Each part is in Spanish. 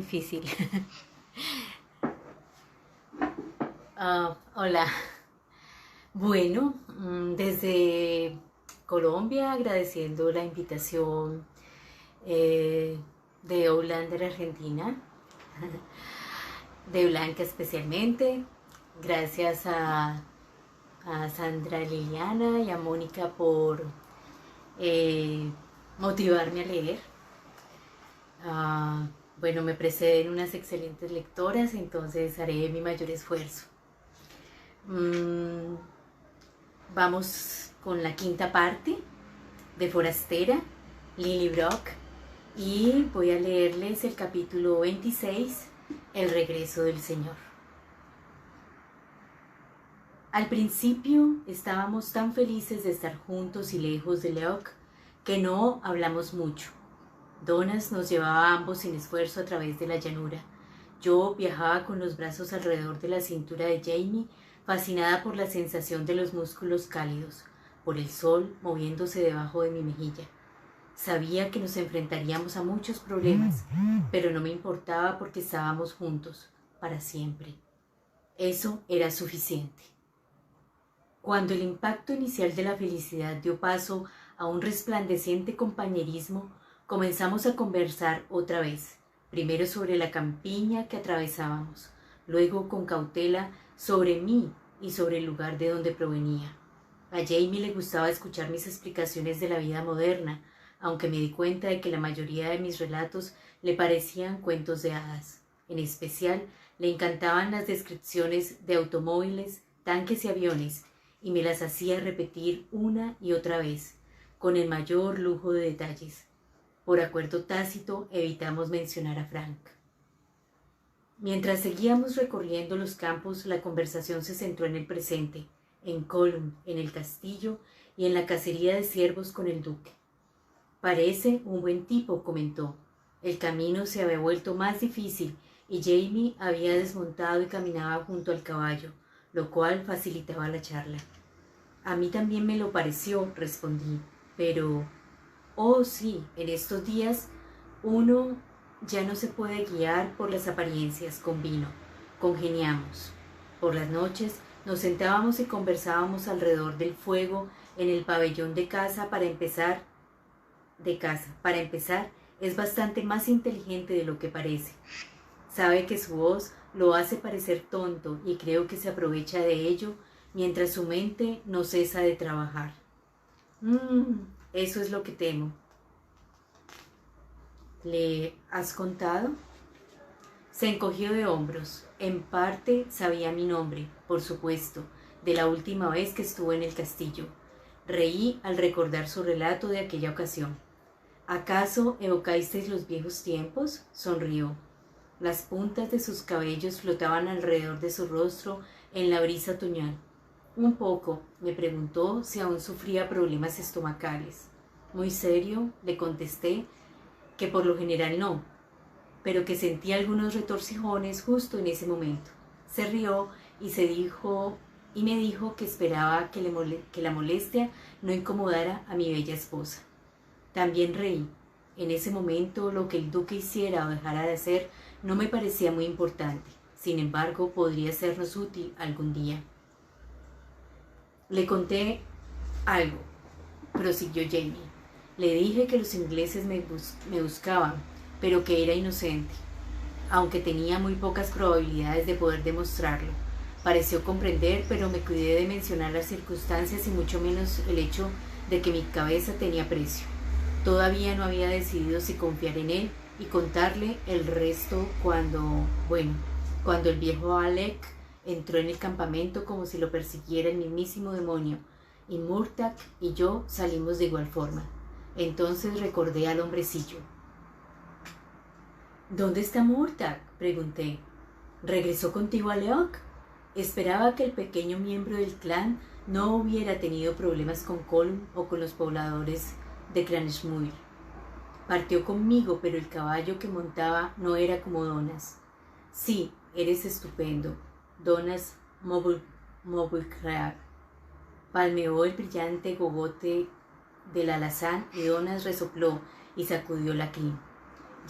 Difícil. Hola. Bueno, desde Colombia agradeciendo la invitación de Outlander Argentina, de Blanca especialmente. Gracias a Sandra Liliana y a Mónica por motivarme a leer. Ah, bueno, me preceden unas excelentes lectoras, entonces haré mi mayor esfuerzo. Mm, Vamos con la quinta parte de Forastera, Lily Brock, y voy a leerles el capítulo 26, El regreso del Señor. Al principio estábamos tan felices de estar juntos y lejos de Leoc que no hablamos mucho. Donas nos llevaba a ambos sin esfuerzo a través de la llanura. Yo viajaba con los brazos alrededor de la cintura de Jamie, fascinada por la sensación de los músculos cálidos, por el sol moviéndose debajo de mi mejilla. Sabía que nos enfrentaríamos a muchos problemas, pero no me importaba porque estábamos juntos, para siempre. Eso era suficiente. Cuando el impacto inicial de la felicidad dio paso a un resplandeciente compañerismo, comenzamos a conversar otra vez, primero sobre la campiña que atravesábamos, luego con cautela sobre mí y sobre el lugar de donde provenía. A Jamie le gustaba escuchar mis explicaciones de la vida moderna, aunque me di cuenta de que la mayoría de mis relatos le parecían cuentos de hadas. En especial, le encantaban las descripciones de automóviles, tanques y aviones, y me las hacía repetir una y otra vez, con el mayor lujo de detalles. Por acuerdo tácito evitamos mencionar a Frank. Mientras seguíamos recorriendo los campos, la conversación se centró en el presente, en Colm, en el castillo y en la cacería de ciervos con el duque. Parece un buen tipo, comentó. El camino se había vuelto más difícil y Jamie había desmontado y caminaba junto al caballo, lo cual facilitaba la charla. A mí también me lo pareció, respondí, pero... Oh, sí, en estos días uno ya no se puede guiar por las apariencias, convino. Congeniamos. Por las noches nos sentábamos y conversábamos alrededor del fuego en el pabellón de casa. Para empezar, es bastante más inteligente de lo que parece. Sabe que su voz lo hace parecer tonto y creo que se aprovecha de ello mientras su mente no cesa de trabajar. Eso es lo que temo. ¿Le has contado? Se encogió de hombros. En parte sabía mi nombre, por supuesto, de la última vez que estuve en el castillo. Reí al recordar su relato de aquella ocasión. ¿Acaso evocasteis los viejos tiempos? Sonrió. Las puntas de sus cabellos flotaban alrededor de su rostro en la brisa otoñal. Un poco, me preguntó si aún sufría problemas estomacales. Muy serio, le contesté que por lo general no, pero que sentía algunos retorcijones justo en ese momento. Se rió y me dijo que esperaba que la molestia no incomodara a mi bella esposa. También reí. En ese momento lo que el duque hiciera o dejara de hacer no me parecía muy importante. Sin embargo, podría sernos útil algún día. Le conté algo, prosiguió Jamie. Le dije que los ingleses me buscaban, pero que era inocente, aunque tenía muy pocas probabilidades de poder demostrarlo. Pareció comprender, pero me cuidé de mencionar las circunstancias y mucho menos el hecho de que mi cabeza tenía precio. Todavía no había decidido si confiar en él y contarle el resto cuando el viejo Alec entró en el campamento como si lo persiguiera el mismísimo demonio, y Murtagh y yo salimos de igual forma. Entonces recordé al hombrecillo. ¿Dónde está Murtagh?, pregunté. ¿Regresó contigo a Leoc? Esperaba que el pequeño miembro del clan no hubiera tenido problemas con Colm o con los pobladores de Claneshmuir. Partió conmigo, pero el caballo que montaba no era como Donas. Sí, eres estupendo, Donas Mowbray. Palmeó el brillante gogote del alazán y Donas resopló y sacudió la crin.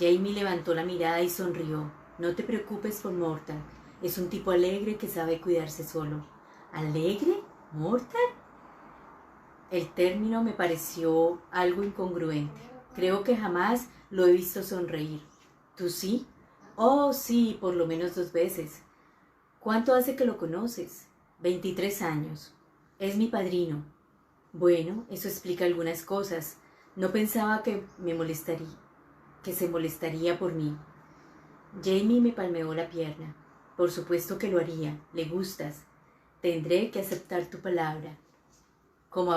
Jamie levantó la mirada y sonrió. No te preocupes por Mortal. Es un tipo alegre que sabe cuidarse solo. ¿Alegre? ¿Mortal? El término me pareció algo incongruente. Creo que jamás lo he visto sonreír. ¿Tú sí? Oh, sí, por lo menos 2 veces. ¿Cuánto hace que lo conoces? 23 años. Es mi padrino. Bueno, eso explica algunas cosas. No pensaba que se molestaría por mí. Jamie me palmeó la pierna. Por supuesto que lo haría. Le gustas. Tendré que aceptar tu palabra. Como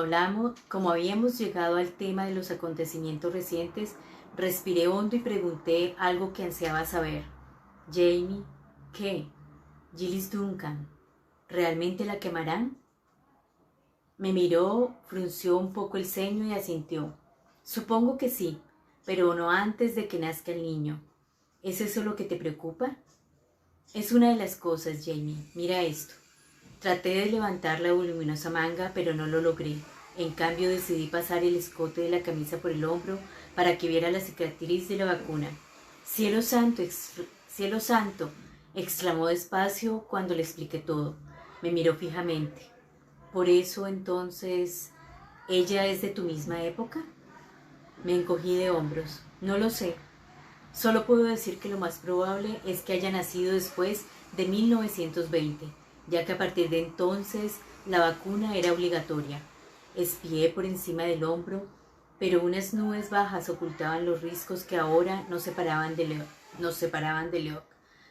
habíamos llegado al tema de los acontecimientos recientes, respiré hondo y pregunté algo que ansiaba saber. Jamie, ¿qué? Gillis Duncan, ¿realmente la quemarán? Me miró, frunció un poco el ceño y asintió. Supongo que sí, pero no antes de que nazca el niño. ¿Es eso lo que te preocupa? Es una de las cosas, Jamie. Mira esto. Traté de levantar la voluminosa manga, pero no lo logré. En cambio, decidí pasar el escote de la camisa por el hombro para que viera la cicatriz de la vacuna. ¡Cielo santo! ¡Cielo santo! Exclamó despacio cuando le expliqué todo. Me miró fijamente. ¿Por eso, entonces, ella es de tu misma época? Me encogí de hombros. No lo sé. Solo puedo decir que lo más probable es que haya nacido después de 1920, ya que a partir de entonces la vacuna era obligatoria. Espié por encima del hombro, pero unas nubes bajas ocultaban los riscos que ahora nos separaban de Leoc.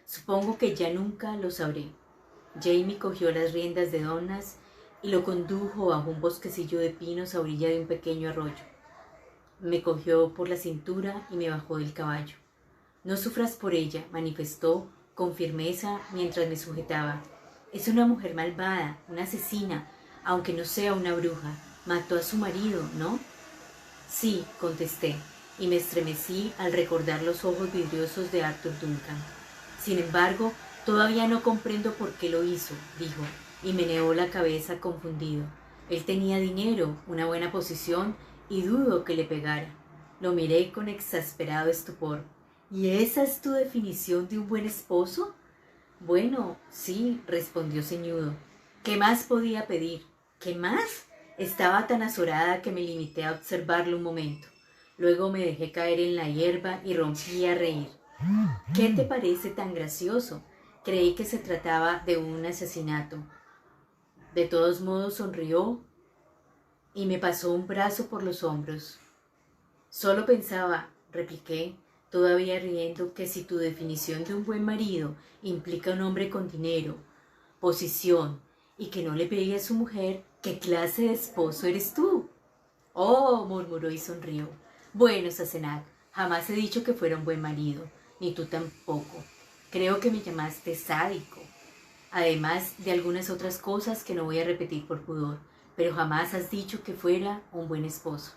Supongo que ya nunca lo sabré. Jamie cogió las riendas de Donas y lo condujo bajo un bosquecillo de pinos a orilla de un pequeño arroyo. Me cogió por la cintura y me bajó del caballo. No sufras por ella, manifestó con firmeza mientras me sujetaba. Es una mujer malvada, una asesina, aunque no sea una bruja. Mató a su marido, ¿no? Sí, contesté, y me estremecí al recordar los ojos vidriosos de Arthur Duncan. Sin embargo, todavía no comprendo por qué lo hizo, dijo, y meneó la cabeza confundido. Él tenía dinero, una buena posición, y dudo que le pegara. Lo miré con exasperado estupor. ¿Y esa es tu definición de un buen esposo? Bueno, sí, respondió ceñudo. ¿Qué más podía pedir? ¿Qué más? Estaba tan azorada que me limité a observarlo un momento. Luego me dejé caer en la hierba y rompí a reír. ¿Qué te parece tan gracioso? Creí que se trataba de un asesinato. De todos modos sonrió y me pasó un brazo por los hombros. Solo pensaba, repliqué, todavía riendo, que si tu definición de un buen marido implica un hombre con dinero, posición y que no le pegue a su mujer, ¿qué clase de esposo eres tú? Oh, murmuró y sonrió. Bueno, Sassenach, jamás he dicho que fuera un buen marido, ni tú tampoco. Creo que me llamaste sádico, además de algunas otras cosas que no voy a repetir por pudor, pero jamás has dicho que fuera un buen esposo.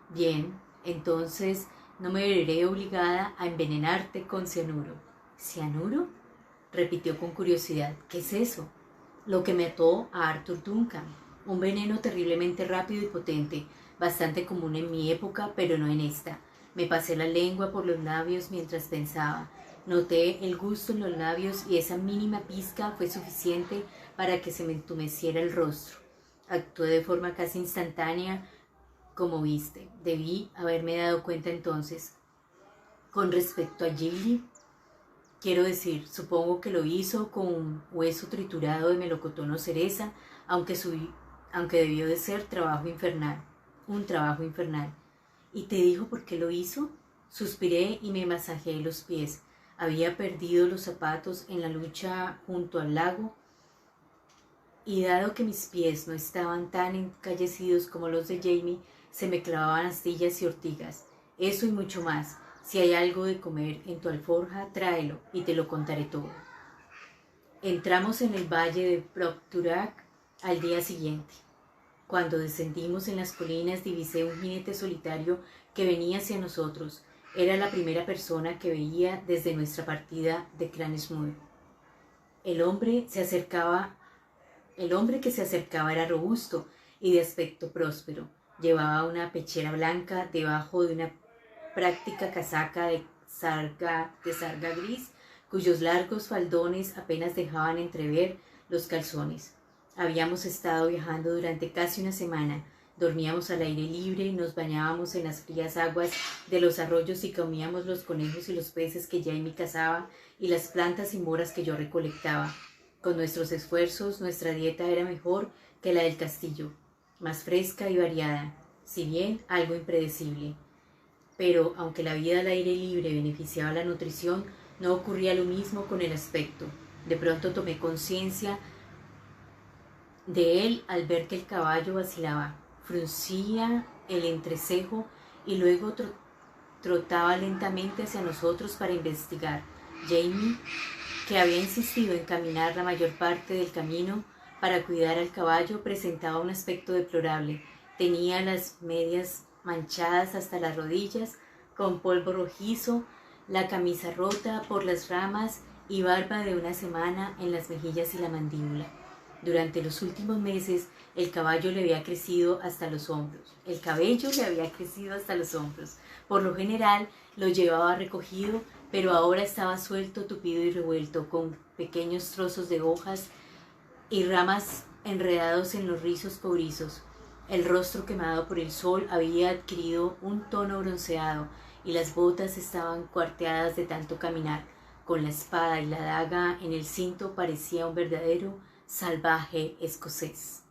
Bien, entonces no me veré obligada a envenenarte con cianuro. ¿Cianuro? Repitió con curiosidad. ¿Qué es eso? Lo que mató a Arthur Duncan. Un veneno terriblemente rápido y potente, bastante común en mi época, pero no en esta. Me pasé la lengua por los labios mientras pensaba. Noté el gusto en los labios y esa mínima pizca fue suficiente para que se me entumeciera el rostro. Actué de forma casi instantánea, como viste. Debí haberme dado cuenta entonces. Con respecto a Gilly, quiero decir, supongo que lo hizo con un hueso triturado de melocotón o cereza, aunque debió de ser un trabajo infernal. ¿Y te dijo por qué lo hizo? Suspiré y me masajeé los pies. Había perdido los zapatos en la lucha junto al lago, y dado que mis pies no estaban tan encallecidos como los de Jamie, se me clavaban astillas y ortigas. Eso y mucho más. Si hay algo de comer en tu alforja, tráelo y te lo contaré todo. Entramos en el valle de Procturac al día siguiente. Cuando descendimos en las colinas divisé un jinete solitario que venía hacia nosotros. Era la primera persona que veía desde nuestra partida de Cranesmoor. El hombre que se acercaba era robusto y de aspecto próspero. Llevaba una pechera blanca debajo de una práctica casaca de de sarga gris, cuyos largos faldones apenas dejaban entrever los calzones. Habíamos estado viajando durante casi una semana. Dormíamos al aire libre, nos bañábamos en las frías aguas de los arroyos y comíamos los conejos y los peces que Jamie cazaba y las plantas y moras que yo recolectaba. Con nuestros esfuerzos, nuestra dieta era mejor que la del castillo, más fresca y variada, si bien algo impredecible. Pero, aunque la vida al aire libre beneficiaba la nutrición, no ocurría lo mismo con el aspecto. De pronto tomé conciencia de él al ver que el caballo vacilaba, fruncía el entrecejo y luego trotaba lentamente hacia nosotros para investigar. Jamie, que había insistido en caminar la mayor parte del camino para cuidar al caballo, presentaba un aspecto deplorable. Tenía las medias manchadas hasta las rodillas, con polvo rojizo, la camisa rota por las ramas y barba de una semana en las mejillas y la mandíbula. Durante los últimos meses, el caballo le había crecido hasta los hombros. El cabello le había crecido hasta los hombros. Por lo general, lo llevaba recogido, pero ahora estaba suelto, tupido y revuelto, con pequeños trozos de hojas y ramas enredados en los rizos cobrizos. El rostro quemado por el sol había adquirido un tono bronceado y las botas estaban cuarteadas de tanto caminar. Con la espada y la daga en el cinto parecía un verdadero salvaje escocés.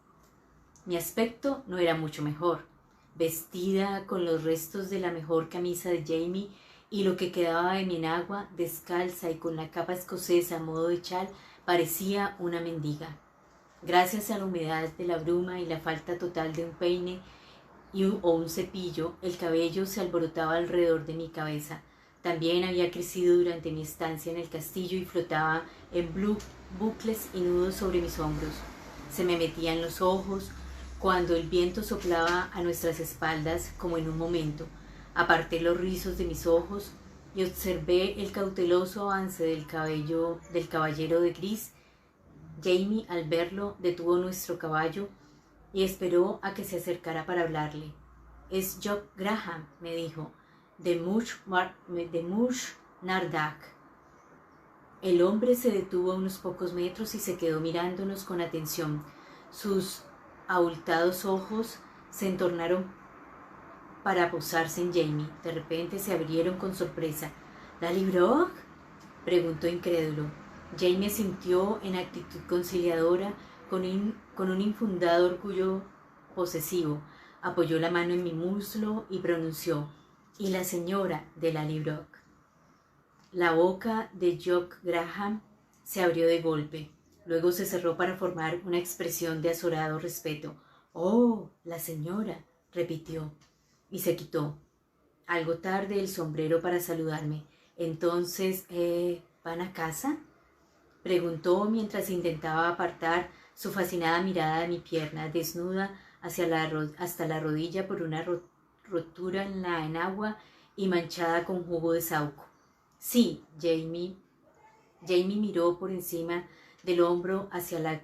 Mi aspecto no era mucho mejor. Vestida con los restos de la mejor camisa de Jamie y lo que quedaba de mi enagua, descalza y con la capa escocesa a modo de chal, parecía una mendiga. Gracias a la humedad de la bruma y la falta total de un peine o un cepillo, el cabello se alborotaba alrededor de mi cabeza. También había crecido durante mi estancia en el castillo y flotaba en bucles y nudos sobre mis hombros. Se me metía en los ojos cuando el viento soplaba a nuestras espaldas como en un momento. Aparté los rizos de mis ojos y observé el cauteloso avance del caballero de gris. Jamie, al verlo, detuvo nuestro caballo y esperó a que se acercara para hablarle. «Es Jock Graham», me dijo, de Mush Nardak. El hombre se detuvo a unos pocos metros y se quedó mirándonos con atención. Sus abultados ojos se entornaron para posarse en Jamie. De repente se abrieron con sorpresa. «¿Lallybroch?», preguntó incrédulo. Jamie sintió en actitud conciliadora con un infundado orgullo posesivo. Apoyó la mano en mi muslo y pronunció: «Y la señora de Lallybroch». La boca de Jock Graham se abrió de golpe. Luego se cerró para formar una expresión de azorado respeto. «Oh, la señora», repitió, y se quitó, algo tarde, el sombrero para saludarme. «Entonces, ¿van a casa?», preguntó mientras intentaba apartar su fascinada mirada de mi pierna, desnuda hasta la rodilla por una rotura en la enagua y manchada con jugo de saúco. «Sí», Jamie miró por encima del hombro hacia la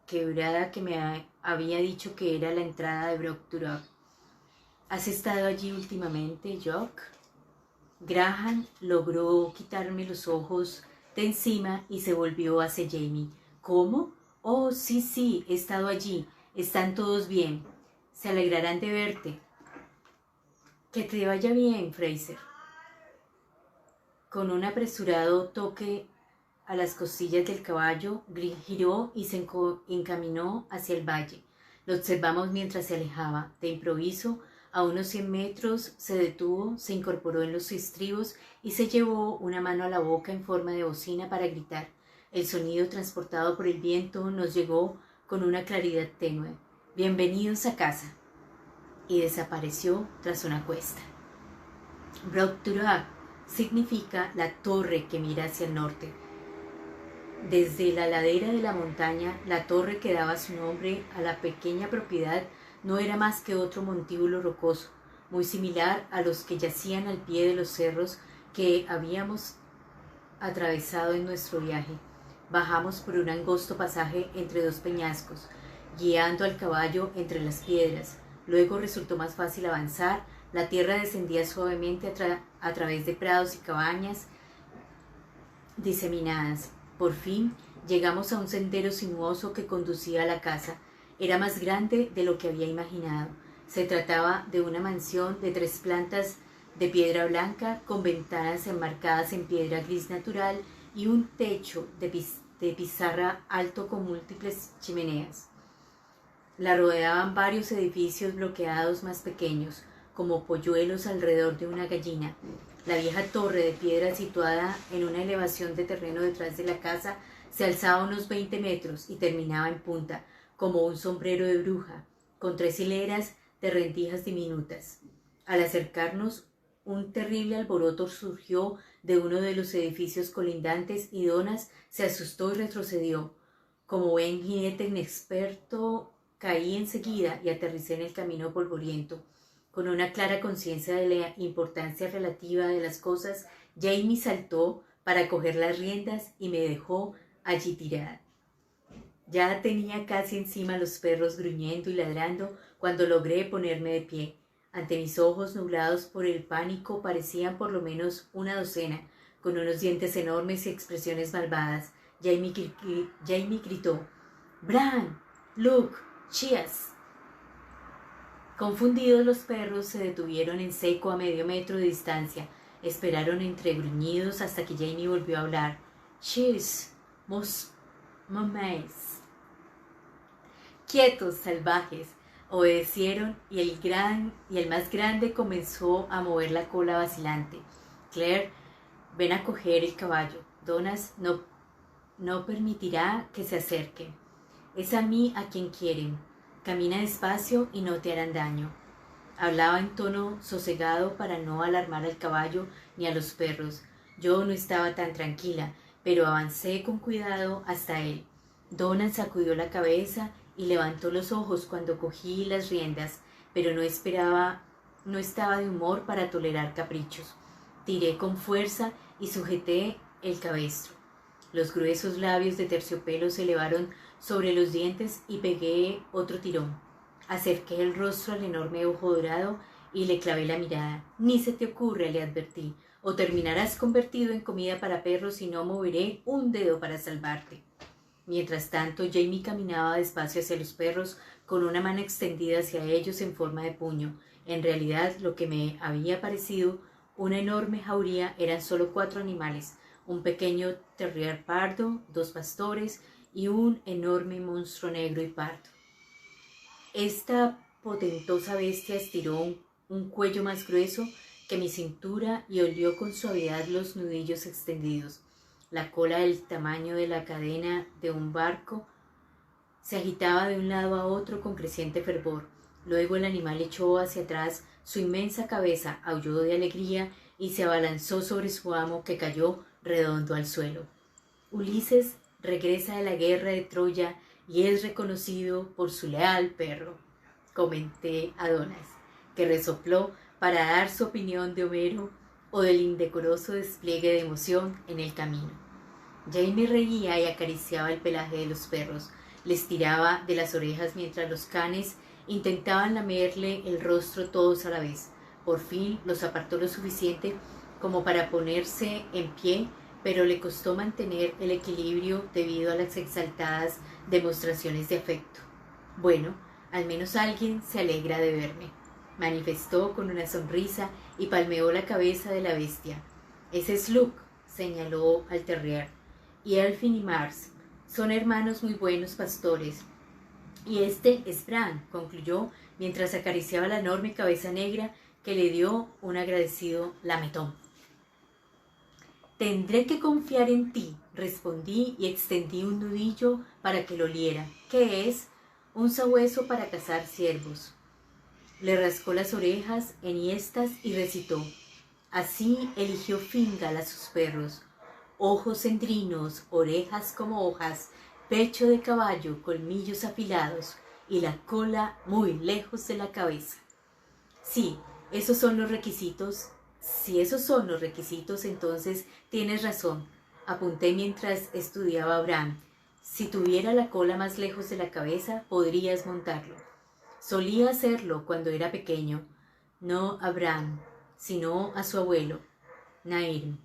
quebrada que me había dicho que era la entrada de Brok Turok. «¿Has estado allí últimamente, Jock?». Graham logró quitarme los ojos de encima y se volvió hacia Jamie. «¿Cómo? Oh, sí, he estado allí. Están todos bien. Se alegrarán de verte». «Que te vaya bien, Fraser». Con un apresurado toque a las costillas del caballo, giró y se encaminó hacia el valle. Lo observamos mientras se alejaba. De improviso, a unos 100 metros, se detuvo, se incorporó en los estribos y se llevó una mano a la boca en forma de bocina para gritar. El sonido transportado por el viento nos llegó con una claridad tenue. «Bienvenidos a casa». Y desapareció tras una cuesta. Brok Turok significa la torre que mira hacia el norte. Desde la ladera de la montaña, la torre que daba su nombre a la pequeña propiedad no era más que otro montículo rocoso, muy similar a los que yacían al pie de los cerros que habíamos atravesado en nuestro viaje. Bajamos por un angosto pasaje entre dos peñascos, guiando al caballo entre las piedras. Luego resultó más fácil avanzar. La tierra descendía suavemente a través de prados y cabañas diseminadas. Por fin llegamos a un sendero sinuoso que conducía a la casa. Era más grande de lo que había imaginado. Se trataba de una mansión de 3 plantas de piedra blanca con ventanas enmarcadas en piedra gris natural y un techo de pizarra alto con múltiples chimeneas. La rodeaban varios edificios bloqueados más pequeños, como polluelos alrededor de una gallina. La vieja torre de piedra situada en una elevación de terreno detrás de la casa se alzaba unos 20 metros y terminaba en punta, como un sombrero de bruja, con 3 hileras de rendijas diminutas. Al acercarnos, un terrible alboroto surgió de uno de los edificios colindantes y Donas se asustó y retrocedió. Como buen jinete inexperto, caí enseguida y aterricé en el camino polvoriento. Con una clara conciencia de la importancia relativa de las cosas, Jamie saltó para coger las riendas y me dejó allí tirada. Ya tenía casi encima los perros gruñendo y ladrando cuando logré ponerme de pie. Ante mis ojos nublados por el pánico parecían por lo menos una docena, con unos dientes enormes y expresiones malvadas. Jamie gritó: «Bran, Luke, Chias». Confundidos, los perros se detuvieron en seco a medio metro de distancia. Esperaron entre gruñidos hasta que Jamie volvió a hablar. «Cheers, momes». «Quietos, salvajes», obedecieron y el más grande comenzó a mover la cola vacilante. «Claire, ven a coger el caballo. Donas no permitirá que se acerquen. Es a mí a quien quieren. Camina despacio y no te harán daño». Hablaba en tono sosegado para no alarmar al caballo ni a los perros. Yo no estaba tan tranquila, pero avancé con cuidado hasta él. Donas sacudió la cabeza y levantó los ojos cuando cogí las riendas, pero no estaba de humor para tolerar caprichos. Tiré con fuerza y sujeté el cabestro. Los gruesos labios de terciopelo se elevaron sobre los dientes y pegué otro tirón. Acerqué el rostro al enorme ojo dorado y le clavé la mirada. «Ni se te ocurre», le advertí, «o terminarás convertido en comida para perros y no moveré un dedo para salvarte». Mientras tanto, Jamie caminaba despacio hacia los perros con una mano extendida hacia ellos en forma de puño. En realidad, lo que me había parecido una enorme jauría eran solo 4 animales: un pequeño terrier pardo, 2 pastores y un enorme monstruo negro y pardo. Esta potentosa bestia estiró un cuello más grueso que mi cintura y olió con suavidad los nudillos extendidos. La cola del tamaño de la cadena de un barco se agitaba de un lado a otro con creciente fervor. Luego el animal echó hacia atrás su inmensa cabeza, aulló de alegría y se abalanzó sobre su amo, que cayó redondo al suelo. Ulises regresa de la guerra de Troya y es reconocido por su leal perro, comenté a Donas, que resopló para dar su opinión de Homero o del indecoroso despliegue de emoción en el camino. Jamie reía y acariciaba el pelaje de los perros, les tiraba de las orejas mientras los canes intentaban lamerle el rostro todos a la vez. Por fin los apartó lo suficiente como para ponerse en pie, pero le costó mantener el equilibrio debido a las exaltadas demostraciones de afecto. «Bueno, al menos alguien se alegra de verme», manifestó con una sonrisa y palmeó la cabeza de la bestia. «Ese es Luke», señaló al terrier, «y Elfin y Mars son hermanos muy buenos pastores. Y este es Bran», concluyó mientras acariciaba la enorme cabeza negra que le dio un agradecido lametón. «Tendré que confiar en ti», respondí y extendí un nudillo para que lo oliera. «¿Qué es?» «Un sabueso para cazar ciervos». Le rascó las orejas enhiestas y recitó: «Así eligió Fingal a sus perros: ojos cendrinos, orejas como hojas, pecho de caballo, colmillos afilados y la cola muy lejos de la cabeza». Sí, esos son los requisitos. Si esos son los requisitos, entonces tienes razón, apunté mientras estudiaba a Bran. Si tuviera la cola más lejos de la cabeza, podrías montarlo. Solía hacerlo cuando era pequeño, no a Bran, sino a su abuelo. Nairn.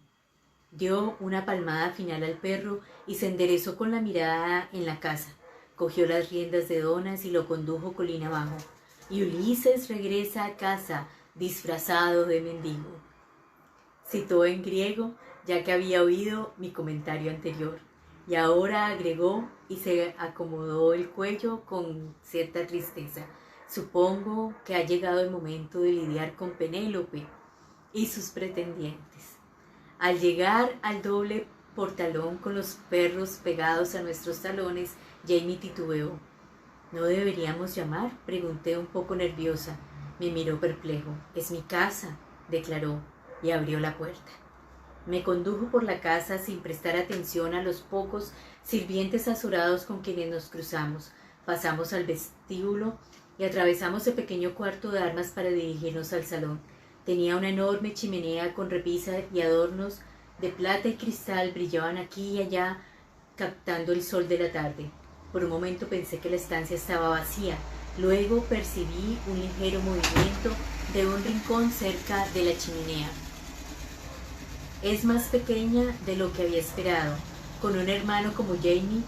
Dio una palmada final al perro y se enderezó con la mirada en la casa. Cogió las riendas de Donas y lo condujo colina abajo. Y Ulises regresa a casa disfrazado de mendigo. Citó en griego, ya que había oído mi comentario anterior. Y ahora agregó y se acomodó el cuello con cierta tristeza. Supongo que ha llegado el momento de lidiar con Penélope y sus pretendientes. Al llegar al doble portalón con los perros pegados a nuestros talones, Jamie titubeó. ¿No deberíamos llamar?, pregunté un poco nerviosa. Me miró perplejo. Es mi casa, declaró, y abrió la puerta. Me condujo por la casa sin prestar atención a los pocos sirvientes azorados con quienes nos cruzamos. Pasamos al vestíbulo y atravesamos el pequeño cuarto de armas para dirigirnos al salón. Tenía una enorme chimenea con repisa y adornos de plata y cristal brillaban aquí y allá captando el sol de la tarde. Por un momento pensé que la estancia estaba vacía. Luego percibí un ligero movimiento de un rincón cerca de la chimenea. Es más pequeña de lo que había esperado. Con un hermano como Jamie,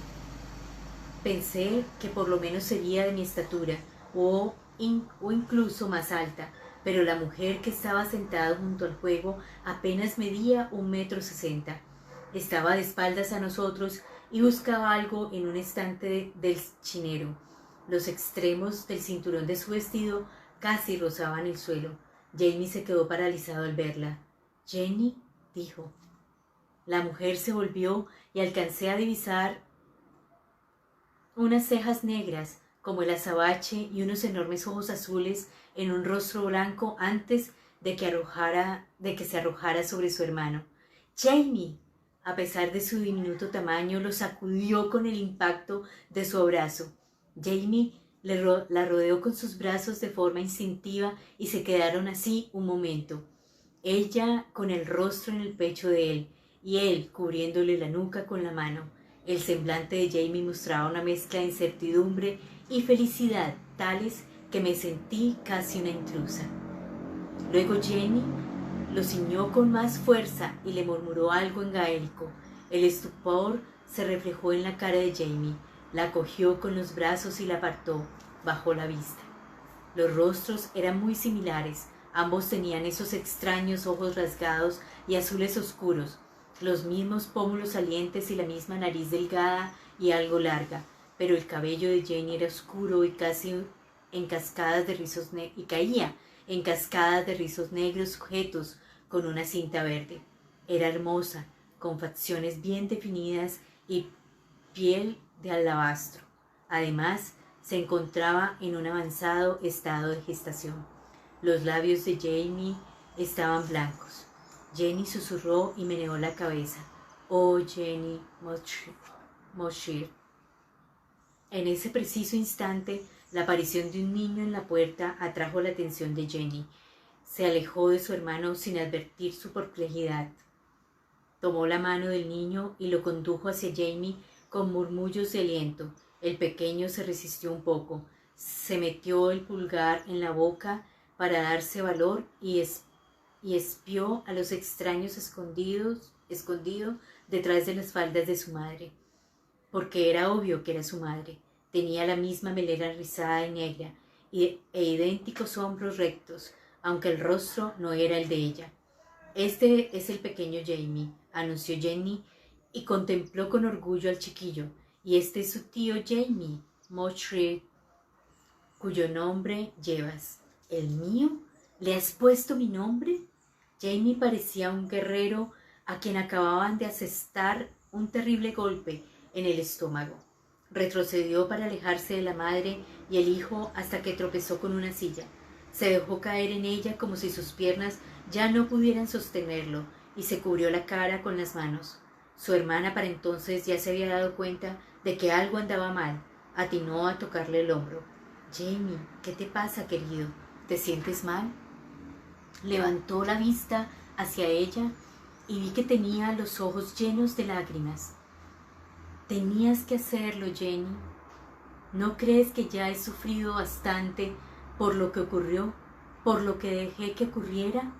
pensé que por lo menos sería de mi estatura o incluso más alta, pero la mujer que estaba sentada junto al fuego apenas medía 1,60 m. Estaba de espaldas a nosotros y buscaba algo en un estante del chinero. Los extremos del cinturón de su vestido casi rozaban el suelo. Jamie se quedó paralizado al verla. «Jenny», dijo. La mujer se volvió y alcancé a divisar unas cejas negras como el azabache y unos enormes ojos azules en un rostro blanco antes de que se arrojara sobre su hermano. «Jamie», a pesar de su diminuto tamaño, lo sacudió con el impacto de su abrazo. Jamie la rodeó con sus brazos de forma instintiva y se quedaron así un momento. Ella con el rostro en el pecho de él y él cubriéndole la nuca con la mano. El semblante de Jamie mostraba una mezcla de incertidumbre y felicidad tales que me sentí casi una intrusa. Luego Jenny lo ciñó con más fuerza y le murmuró algo en gaélico. El estupor se reflejó en la cara de Jamie. La cogió con los brazos y la apartó. Bajó la vista. Los rostros eran muy similares. Ambos tenían esos extraños ojos rasgados y azules oscuros, los mismos pómulos salientes y la misma nariz delgada y algo larga, pero el cabello de Jenny era oscuro y casi en cascadas de rizos y caía en cascadas de rizos negros sujetos con una cinta verde. Era hermosa, con facciones bien definidas y piel de alabastro. Además, se encontraba en un avanzado estado de gestación. Los labios de Jamie estaban blancos. Jenny susurró y meneó la cabeza. «Oh, Jenny Moshir». En ese preciso instante, la aparición de un niño en la puerta atrajo la atención de Jenny. Se alejó de su hermano sin advertir su perplejidad. Tomó la mano del niño y lo condujo hacia Jamie con murmullos de aliento. El pequeño se resistió un poco. Se metió el pulgar en la boca para darse valor y espió a los extraños escondido detrás de las faldas de su madre, porque era obvio que era su madre. Tenía la misma melena rizada y negra e idénticos hombros rectos, aunque el rostro no era el de ella. «Este es el pequeño Jamie», anunció Jenny, y contempló con orgullo al chiquillo. «Y este es su tío Jamie Moshir, cuyo nombre llevas». «¿El mío? ¿Le has puesto mi nombre?». Jamie parecía un guerrero a quien acababan de asestar un terrible golpe en el estómago. Retrocedió para alejarse de la madre y el hijo hasta que tropezó con una silla. Se dejó caer en ella como si sus piernas ya no pudieran sostenerlo y se cubrió la cara con las manos. Su hermana para entonces ya se había dado cuenta de que algo andaba mal. Atinó a tocarle el hombro. «Jamie, ¿qué te pasa, querido? ¿Te sientes mal?». Levantó la vista hacia ella y vi que tenía los ojos llenos de lágrimas. «Tenías que hacerlo, Jenny. ¿No crees que ya he sufrido bastante por lo que ocurrió, por lo que dejé que ocurriera?».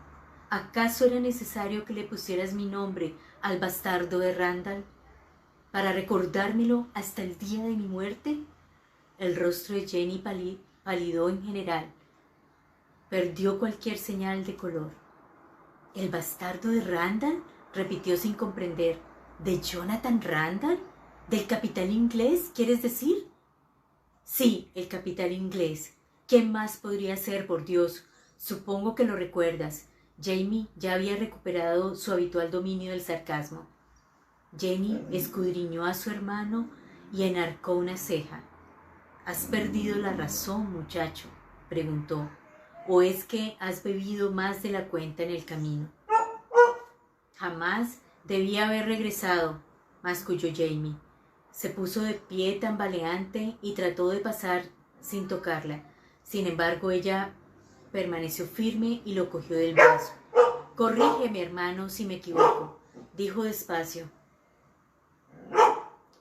¿Acaso era necesario que le pusieras mi nombre al bastardo de Randall para recordármelo hasta el día de mi muerte? El rostro de Jenny palidó en general. Perdió cualquier señal de color. ¿El bastardo de Randall?, repitió sin comprender. ¿De Jonathan Randall? ¿Del capitán inglés, quieres decir? Sí, el capitán inglés. ¿Quién más podría ser, por Dios? Supongo que lo recuerdas. Jamie ya había recuperado su habitual dominio del sarcasmo. Jenny escudriñó a su hermano y enarcó una ceja. ¿Has perdido la razón, muchacho?, preguntó. ¿O es que has bebido más de la cuenta en el camino? Jamás debía haber regresado, masculló Jamie. Se puso de pie tambaleante y trató de pasar sin tocarla. Sin embargo, ella permaneció firme y lo cogió del brazo. Corrígeme, hermano, si me equivoco, dijo despacio.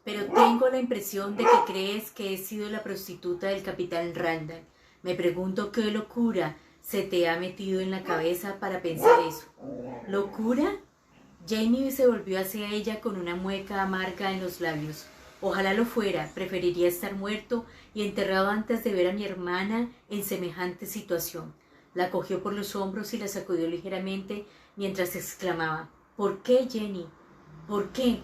Pero tengo la impresión de que crees que he sido la prostituta del capitán Randall. Me pregunto qué locura se te ha metido en la cabeza para pensar eso. ¿Locura? Jamie se volvió hacia ella con una mueca amarga en los labios. Ojalá lo fuera, preferiría estar muerto y enterrado antes de ver a mi hermana en semejante situación. La cogió por los hombros y la sacudió ligeramente mientras exclamaba: ¿Por qué, Jenny? ¿Por qué?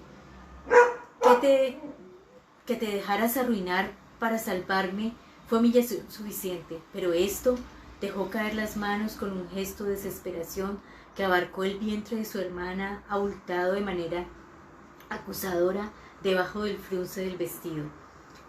Que te dejaras arruinar para salvarme fue humillación suficiente, pero esto... Dejó caer las manos con un gesto de desesperación que abarcó el vientre de su hermana, abultado de manera acusadora debajo del frunce del vestido.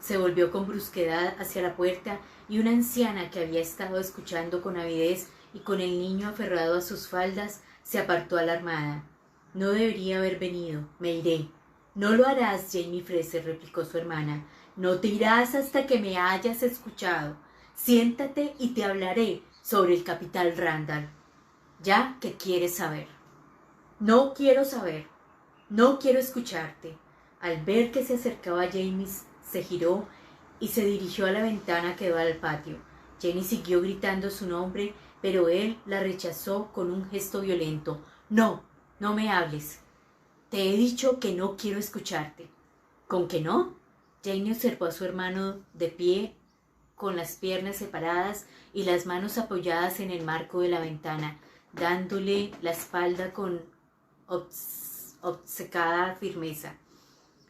Se volvió con brusquedad hacia la puerta y una anciana que había estado escuchando con avidez y con el niño aferrado a sus faldas se apartó alarmada. No debería haber venido. Me iré. No lo harás, Jamie Fraser, replicó su hermana. No te irás hasta que me hayas escuchado. Siéntate y te hablaré sobre el capitán Randall. ¿Ya qué quieres saber? No quiero saber. No quiero escucharte. Al ver que se acercaba Jamie, se giró y se dirigió a la ventana que daba al patio. Jenny siguió gritando su nombre, pero él la rechazó con un gesto violento. No, no me hables. Te he dicho que no quiero escucharte. ¿Con que no? Jamie observó a su hermano de pie, con las piernas separadas y las manos apoyadas en el marco de la ventana, dándole la espalda con obcecada firmeza.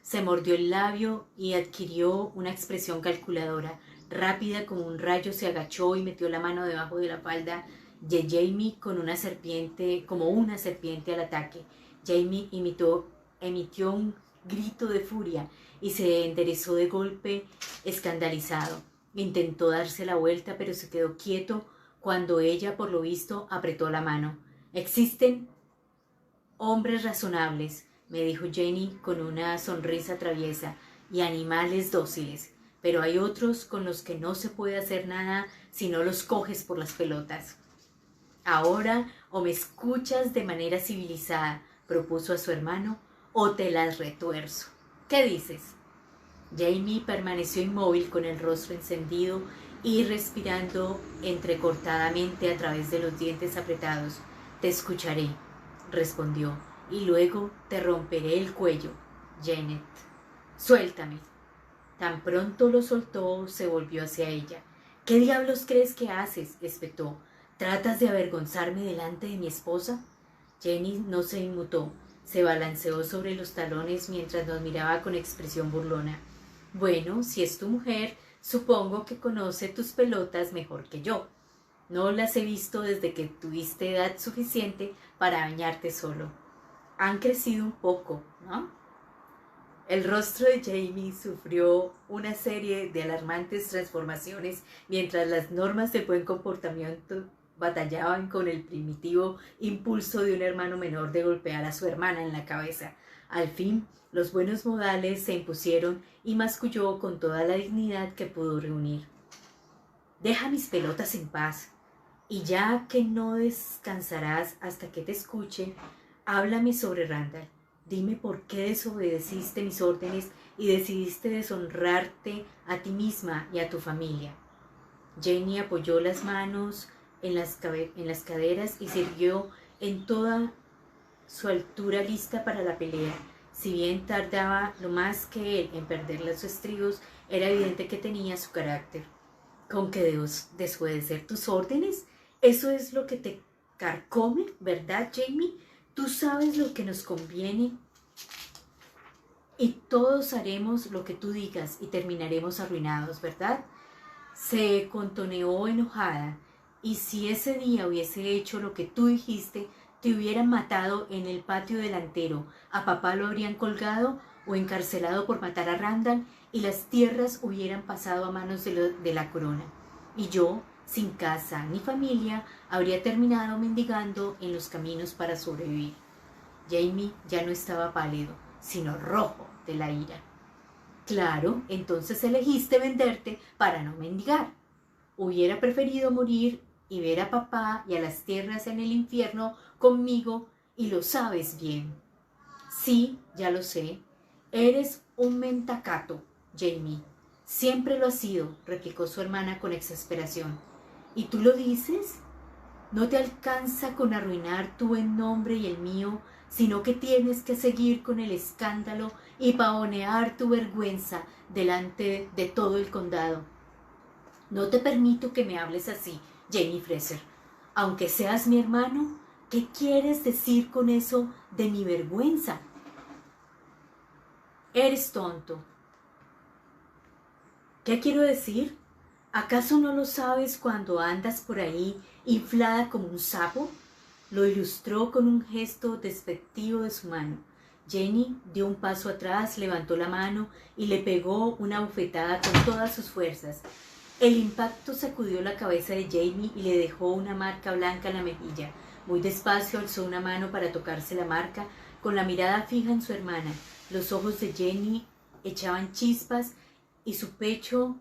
Se mordió el labio y adquirió una expresión calculadora. Rápida como un rayo se agachó y metió la mano debajo de la falda de Jamie como una serpiente al ataque. Jamie emitió un grito de furia y se enderezó de golpe, escandalizado. Intentó darse la vuelta, pero se quedó quieto cuando ella, por lo visto, apretó la mano. Existen hombres razonables, me dijo Jenny con una sonrisa traviesa, y animales dóciles, pero hay otros con los que no se puede hacer nada si no los coges por las pelotas. Ahora o me escuchas de manera civilizada, propuso a su hermano, o te las retuerzo. ¿Qué dices? Jamie permaneció inmóvil con el rostro encendido y respirando entrecortadamente a través de los dientes apretados. Te escucharé, respondió, y luego te romperé el cuello, Janet. Suéltame. Tan pronto lo soltó, se volvió hacia ella. ¿Qué diablos crees que haces?, espetó. ¿Tratas de avergonzarme delante de mi esposa? Jenny no se inmutó. Se balanceó sobre los talones mientras nos miraba con expresión burlona. Bueno, si es tu mujer, supongo que conoce tus pelotas mejor que yo. No las he visto desde que tuviste edad suficiente para bañarte solo. Han crecido un poco, ¿no? El rostro de Jamie sufrió una serie de alarmantes transformaciones mientras las normas del buen comportamiento batallaban con el primitivo impulso de un hermano menor de golpear a su hermana en la cabeza. Al fin, los buenos modales se impusieron y masculló con toda la dignidad que pudo reunir. Deja mis pelotas en paz, y ya que no descansarás hasta que te escuche, háblame sobre Randall. Dime por qué desobedeciste mis órdenes y decidiste deshonrarte a ti misma y a tu familia. Jenny apoyó las manos en las caderas y se irguió en toda su altura lista para la pelea. Si bien tardaba lo más que él en perder los estribos, era evidente que tenía su carácter. ¿Con que debes desobedecer tus órdenes? Eso es lo que te carcome, ¿verdad, Jamie? Tú sabes lo que nos conviene y todos haremos lo que tú digas y terminaremos arruinados, ¿verdad? Se contoneó enojada. Y si ese día hubiese hecho lo que tú dijiste, te hubieran matado en el patio delantero, a papá lo habrían colgado o encarcelado por matar a Randall y las tierras hubieran pasado a manos de la corona. Y yo, sin casa ni familia, habría terminado mendigando en los caminos para sobrevivir. Jamie ya no estaba pálido, sino rojo de la ira. Claro, entonces elegiste venderte para no mendigar. Hubiera preferido morir y ver a papá y a las tierras en el infierno conmigo, y lo sabes bien. Sí, ya lo sé. Eres un mentecato, Jamie. Siempre lo has sido, replicó su hermana con exasperación. ¿Y tú lo dices? No te alcanza con arruinar tu buen nombre y el mío, sino que tienes que seguir con el escándalo y pavonear tu vergüenza delante de todo el condado. No te permito que me hables así, Jamie Fraser. Aunque seas mi hermano, ¿qué quieres decir con eso de mi vergüenza? Eres tonto. ¿Qué quiero decir? ¿Acaso no lo sabes cuando andas por ahí inflada como un sapo? Lo ilustró con un gesto despectivo de su mano. Jenny dio un paso atrás, levantó la mano y le pegó una bofetada con todas sus fuerzas. El impacto sacudió la cabeza de Jamie y le dejó una marca blanca en la mejilla. Muy despacio alzó una mano para tocarse la marca, con la mirada fija en su hermana. Los ojos de Jenny echaban chispas y su pecho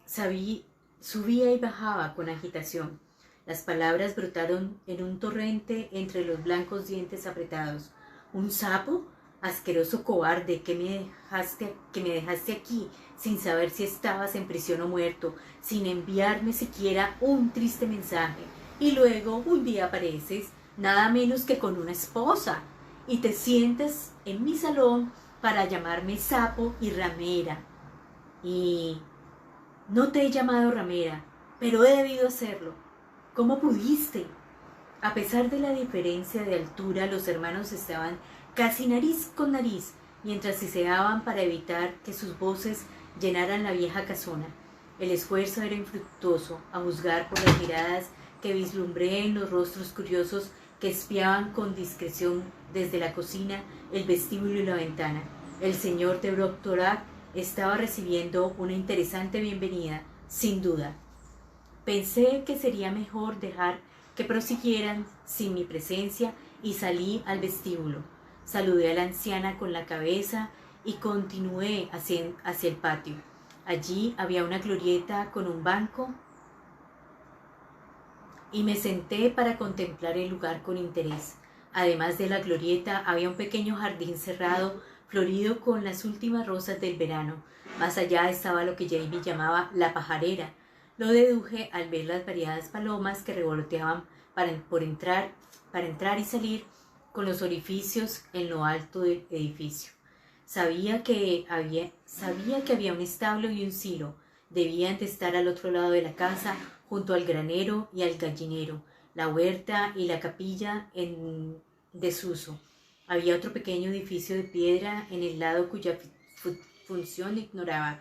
subía y bajaba con agitación. Las palabras brotaron en un torrente entre los blancos dientes apretados. ¿Un sapo? Asqueroso cobarde, que me dejaste aquí sin saber si estabas en prisión o muerto, sin enviarme siquiera un triste mensaje. Y luego un día apareces, nada menos que con una esposa, y te sientas en mi salón para llamarme sapo y ramera. Y no te he llamado ramera, pero he debido hacerlo. ¿Cómo pudiste? A pesar de la diferencia de altura, los hermanos estaban casi nariz con nariz, mientras siseaban para evitar que sus voces llenaran la vieja casona. El esfuerzo era infructuoso, a juzgar por las miradas que vislumbré en los rostros curiosos que espiaban con discreción desde la cocina, el vestíbulo y la ventana. El señor de Broctorac estaba recibiendo una interesante bienvenida, sin duda. Pensé que sería mejor dejar que prosiguieran sin mi presencia y salí al vestíbulo. Saludé a la anciana con la cabeza y continué hacia el patio. Allí había una glorieta con un banco y me senté para contemplar el lugar con interés. Además de la glorieta había un pequeño jardín cerrado, florido con las últimas rosas del verano. Más allá estaba lo que Jamie llamaba la pajarera. Lo deduje al ver las variadas palomas que revoloteaban para entrar y salir con los orificios en lo alto del edificio. Sabía que había un establo y un silo. Debían de estar al otro lado de la casa, junto al granero y al gallinero, la huerta y la capilla en desuso. Había otro pequeño edificio de piedra en el lado cuya función ignoraba.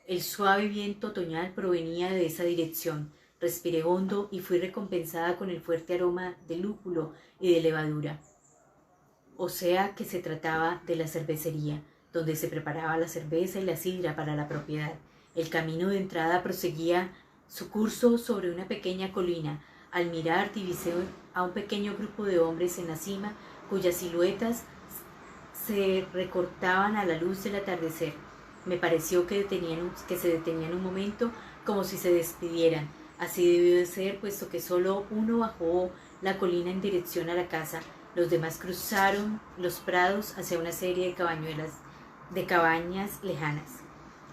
El suave viento otoñal provenía de esa dirección. Respiré hondo y fui recompensada con el fuerte aroma de lúpulo y de levadura. O sea que se trataba de la cervecería, donde se preparaba la cerveza y la sidra para la propiedad. El camino de entrada proseguía su curso sobre una pequeña colina. Al mirar divisé a un pequeño grupo de hombres en la cima, cuyas siluetas se recortaban a la luz del atardecer. Me pareció que se detenían un momento, como si se despidieran. Así debió de ser, puesto que solo uno bajó la colina en dirección a la casa. Los demás cruzaron los prados hacia una serie de cabañas lejanas.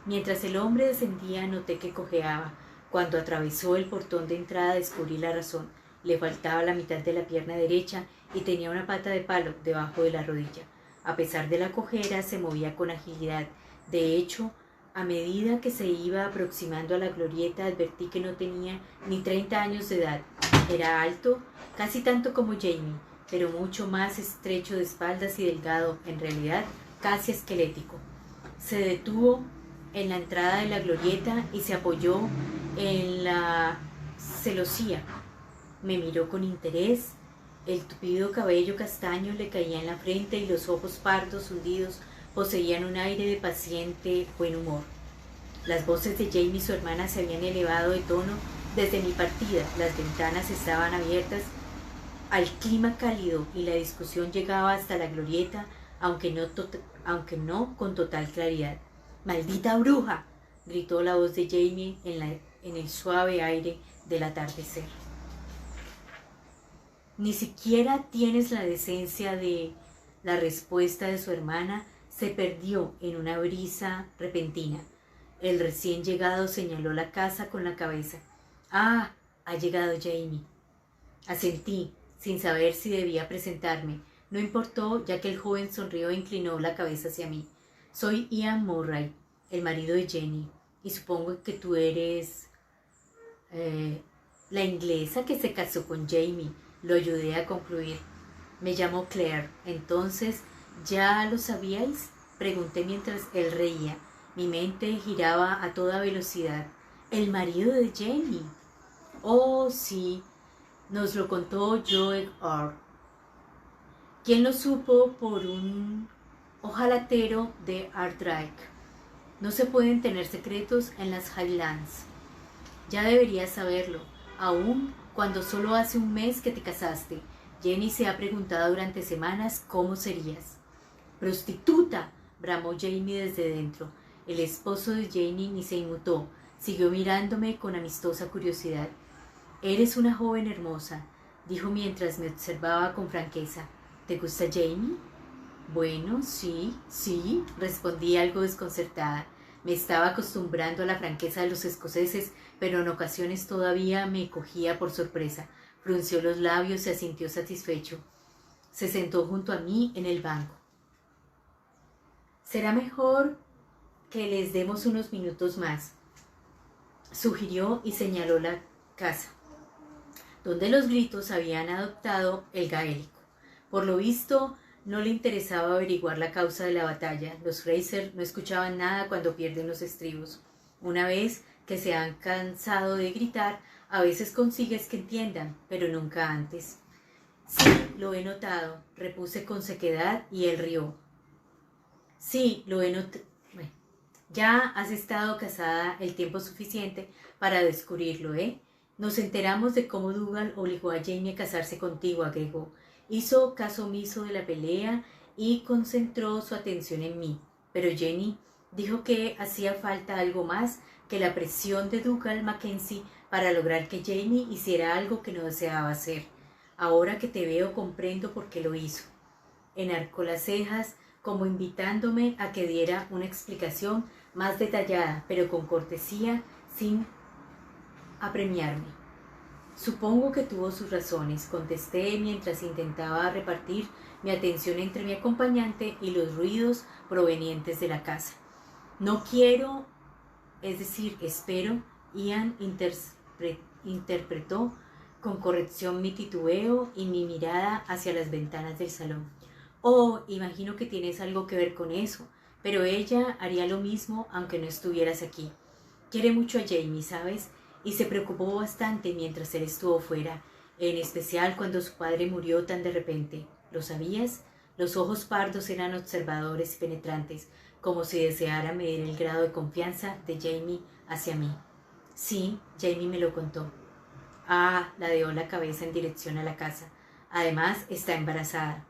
Mientras el hombre descendía, noté que cojeaba. Cuando atravesó el portón de entrada, descubrí la razón. Le faltaba la mitad de la pierna derecha y tenía una pata de palo debajo de la rodilla. A pesar de la cojera, se movía con agilidad. De hecho, a medida que se iba aproximando a la glorieta, advertí que no tenía ni 30 años de edad. Era alto, casi tanto como Jamie, pero mucho más estrecho de espaldas y delgado, en realidad casi esquelético. Se detuvo en la entrada de la glorieta y se apoyó en la celosía. Me miró con interés. El tupido cabello castaño le caía en la frente y los ojos pardos hundidos poseían un aire de paciente buen humor. Las voces de Jamie y su hermana se habían elevado de tono desde mi partida. Las ventanas estaban abiertas al clima cálido y la discusión llegaba hasta la glorieta, aunque no con total claridad. ¡Maldita bruja!, gritó la voz de Jamie en el suave aire del atardecer. Ni siquiera tienes la decencia de... La respuesta de su hermana se perdió en una brisa repentina. El recién llegado señaló la casa con la cabeza. «Ah, ha llegado Jamie». Asentí, sin saber si debía presentarme. No importó, ya que el joven sonrió e inclinó la cabeza hacia mí. «Soy Ian Murray, el marido de Jenny, y supongo que tú eres... la inglesa que se casó con Jamie». Lo ayudé a concluir. «Me llamo Claire». «Entonces, ¿ya lo sabíais?», pregunté mientras él reía. Mi mente giraba a toda velocidad. «¿El marido de Jenny?». «Oh, sí, nos lo contó Joe Orr». «¿Quién lo supo?». «Por un ojalatero de Ardryke». «No se pueden tener secretos en las Highlands». «Ya deberías saberlo, aún cuando solo hace un mes que te casaste. Jenny se ha preguntado durante semanas cómo serías». «¡Prostituta!», bramó Jamie desde dentro. El esposo de Jenny ni se inmutó. Siguió mirándome con amistosa curiosidad. «Eres una joven hermosa», dijo mientras me observaba con franqueza. «¿Te gusta Jamie?». «Bueno, sí, respondí algo desconcertada. Me estaba acostumbrando a la franqueza de los escoceses, pero en ocasiones todavía me cogía por sorpresa. Frunció los labios y asintió satisfecho. Se sentó junto a mí en el banco. «Será mejor que les demos unos minutos más», sugirió y señaló la casa, donde los gritos habían adoptado el gaélico. Por lo visto, no le interesaba averiguar la causa de la batalla. Los Fraser no escuchaban nada cuando pierden los estribos. Una vez que se han cansado de gritar, a veces consigues que entiendan, pero nunca antes. «Sí, lo he notado», repuse con sequedad y él rió. «Sí, lo he notado. Bueno, ya has estado casada el tiempo suficiente para descubrirlo, ¿eh? Nos enteramos de cómo Dougal obligó a Jamie a casarse contigo», agregó. Hizo caso omiso de la pelea y concentró su atención en mí. Pero Jenny dijo que hacía falta algo más que la presión de Dougal Mackenzie para lograr que Jamie hiciera algo que no deseaba hacer. «Ahora que te veo comprendo por qué lo hizo». Enarcó las cejas como invitándome a que diera una explicación más detallada, pero con cortesía, sin apremiarme. «Supongo que tuvo sus razones», contesté mientras intentaba repartir mi atención entre mi acompañante y los ruidos provenientes de la casa. «No quiero, es decir, espero», Ian interpretó con corrección mi titubeo y mi mirada hacia las ventanas del salón. «Oh, imagino que tienes algo que ver con eso, pero ella haría lo mismo aunque no estuvieras aquí. Quiere mucho a Jamie, ¿sabes? Y se preocupó bastante mientras él estuvo fuera, en especial cuando su padre murió tan de repente. ¿Lo sabías?». Los ojos pardos eran observadores y penetrantes, como si deseara medir el grado de confianza de Jamie hacia mí. «Sí, Jamie me lo contó». «Ah», ladeó la cabeza en dirección a la casa. «Además, está embarazada».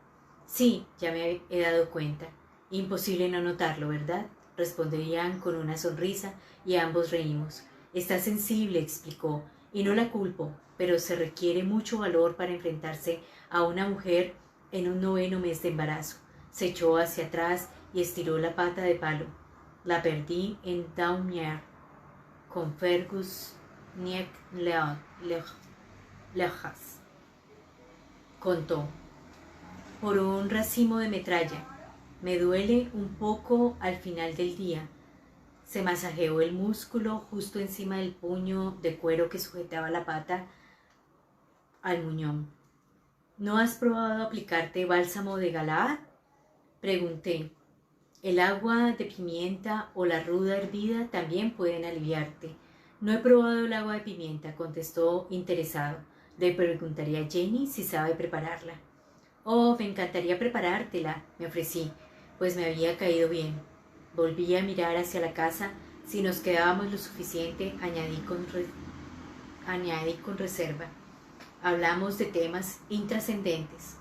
«Sí, ya me he dado cuenta». «Imposible no notarlo, ¿verdad?», respondió Ian con una sonrisa y ambos reímos. «Está sensible», explicó, «y no la culpo, pero se requiere mucho valor para enfrentarse a una mujer en un 9º mes de embarazo». Se echó hacia atrás y estiró la pata de palo. «La perdí en Downmere con Fergus Niek Lejas. contó, por un racimo de metralla. Me duele un poco al final del día. Se masajeó el músculo justo encima del puño de cuero que sujetaba la pata al muñón. ¿No has probado aplicarte bálsamo de Galaad?, pregunté. El agua de pimienta o la ruda hervida también pueden aliviarte. No he probado el agua de pimienta, contestó interesado. Le preguntaría a Jenny si sabe prepararla. Oh, me encantaría preparártela, me ofrecí, pues me había caído bien. Volví a mirar hacia la casa. Si nos quedábamos lo suficiente, añadí con reserva. Hablamos de temas intrascendentes.